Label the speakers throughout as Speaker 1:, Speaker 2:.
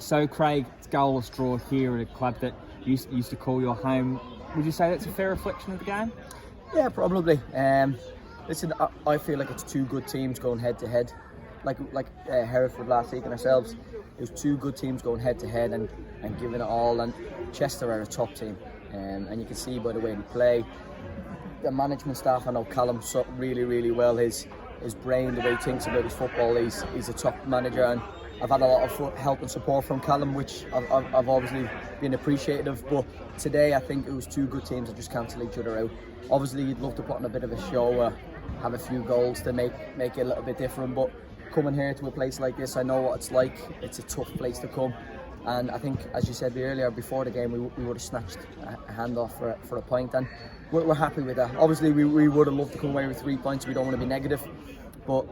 Speaker 1: So Craig, it's goalless draw here at a club that you used to call your home. Would you say that's a fair reflection of the game?
Speaker 2: Yeah, probably. Listen, I feel like it's two good teams going head to head. Like Hereford last week and ourselves, it was two good teams going head to head and giving it all. And Chester are a top team, and you can see by the way they play. The management staff, I know Callum really, really well. His brain, the way he thinks about his football, he's a top manager, and I've had a lot of help and support from Callum, which I've obviously been appreciative of. But today I think it was two good teams that just cancel each other out. Obviously you'd love to put on a bit of a show, have a few goals to make it a little bit different, but coming here to a place like this, I know what it's like. It's a tough place to come, and I think, as you said earlier, before the game we would have snatched a hand off for a point, and we're happy with that. Obviously we would have loved to come away with 3 points. We don't want to be negative, but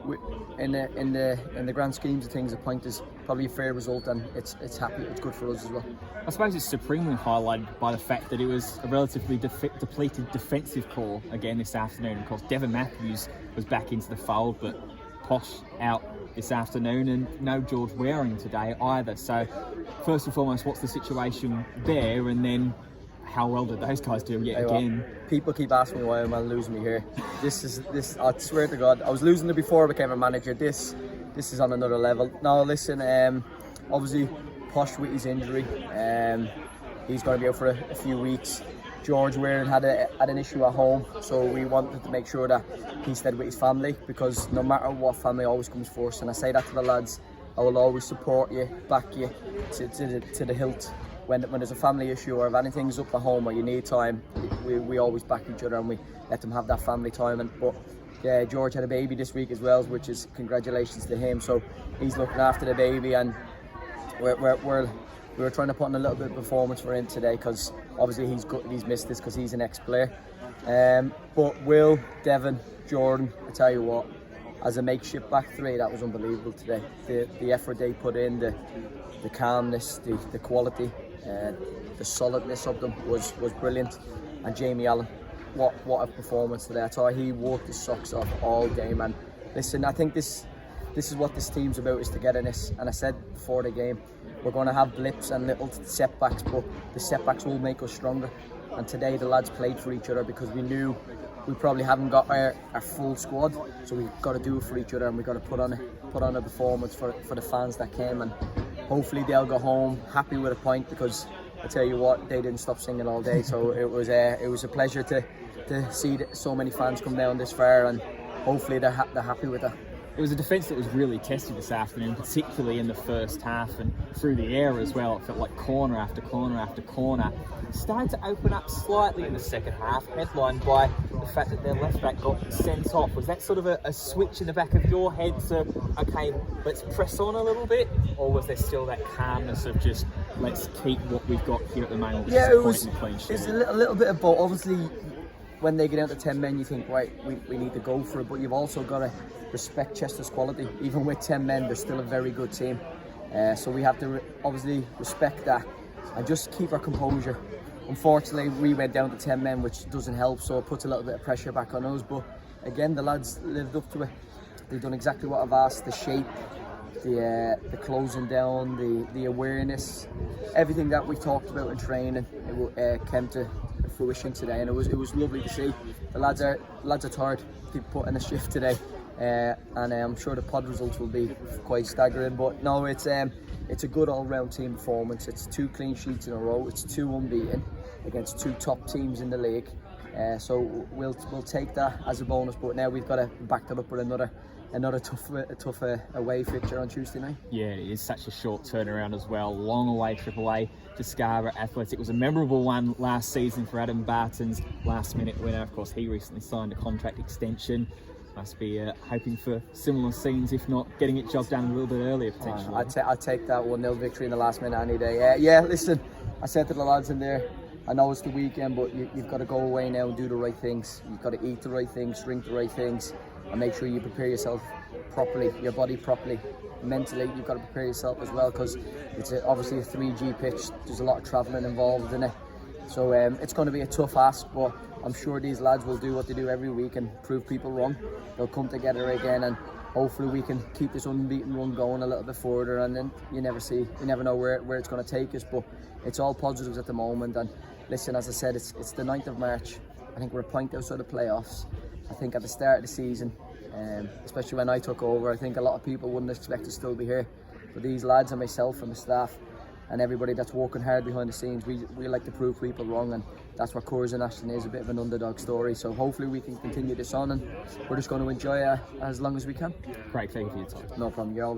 Speaker 2: in the grand schemes of things, a point is probably a fair result, and it's good for us as well.
Speaker 1: I suppose it's supremely highlighted by the fact that it was a relatively depleted defensive core again this afternoon. Of course, Devon Matthews was back into the fold, but Posh out this afternoon, and no George Waring today either. So first and foremost, what's the situation there, and then how well did those guys do yet again?
Speaker 2: People keep asking me why am I losing me here. This I swear to God, I was losing it before I became a manager. This is on another level. Now listen, obviously Posh with his injury, he's going to be out for a few weeks. George Waring had an issue at home, so we wanted to make sure that he stayed with his family, because no matter what, family always comes first. And I say that to the lads, I will always support you, back you to the hilt. When there's a family issue, or if anything's up at home or you need time, we always back each other and we let them have that family time. But yeah, George had a baby this week as well, which is congratulations to him. So he's looking after the baby, and we were trying to put in a little bit of performance for him today, because obviously he's missed this because he's an ex-player. But Will, Devon, Jordan, I tell you what, as a makeshift back three, that was unbelievable today. The effort they put in, the calmness, the quality, the solidness of them was brilliant. And Jamie Allen, what a performance today. I thought he worked his socks off all game. And listen, I think this is what this team's about, is togetherness. And I said before the game, we're going to have blips and little setbacks, but the setbacks will make us stronger. And today the lads played for each other, because we knew we probably haven't got our full squad, so we've got to do it for each other, and we've got to put on a performance for the fans that came, and hopefully they'll go home happy with a point, because I tell you what, they didn't stop singing all day. So it was a pleasure to see so many fans come down this far, and hopefully they're happy with that.
Speaker 1: It was a defence that was really tested this afternoon, particularly in the first half and through the air as well. It felt like corner after corner after corner. It started to open up slightly in the second half, headlined by the fact that their left back got sent off. Was that sort of a switch in the back of your head to, okay, let's press on a little bit? Or was there still that calmness of just, let's keep what we've got here at the moment?
Speaker 2: Yeah, it was a little bit of both. Obviously, when they get down to 10 men, you think, right, we need to go for it, but you've also got to respect Chester's quality. Even with 10 men, they're still a very good team. So we have to obviously respect that and just keep our composure. Unfortunately, we went down to 10 men, which doesn't help, so it puts a little bit of pressure back on us. But again, the lads lived up to it. They've done exactly what I've asked. The shape, the closing down, the awareness, everything that we talked about in training, it came to fruition today, and it was lovely to see. The lads are tired. People put in a shift today, and I'm sure the pod results will be quite staggering. But no, it's a good all-round team performance. It's 2 clean sheets in a row. It's 2 unbeaten against 2 top teams in the league. So we'll take that as a bonus. But now we've got to back that up with another tough away fixture on Tuesday night.
Speaker 1: Yeah, it is such a short turnaround as well. Long away AAA to Scarborough Athletic. It was a memorable one last season for Adam Barton's last minute winner. Of course, he recently signed a contract extension. Must be hoping for similar scenes, if not getting it jogged down a little bit earlier potentially.
Speaker 2: I'd take that 1-0 victory in the last minute any day. Yeah, listen, I said to the lads in there, I know it's the weekend, but you've got to go away now and do the right things. You've got to eat the right things, drink the right things, and make sure you prepare yourself properly, your body properly. Mentally, you've got to prepare yourself as well, because it's obviously a 3G pitch. There's a lot of travelling involved in it. So it's going to be a tough ask, but I'm sure these lads will do what they do every week and prove people wrong. They'll come together again, and hopefully we can keep this unbeaten run going a little bit further, and then you never know where it's going to take us, but it's all positives at the moment. And listen, as I said, it's the 9th of March. I think we're a point outside the playoffs. I think at the start of the season, especially when I took over, I think a lot of people wouldn't expect to still be here, but these lads and myself and the staff and everybody that's working hard behind the scenes, we like to prove people wrong, and that's what Curzon Ashton is, a bit of an underdog story. So hopefully we can continue this on, and we're just going to enjoy it as long as we can.
Speaker 1: Great, thank you for your time.
Speaker 2: No problem, you're always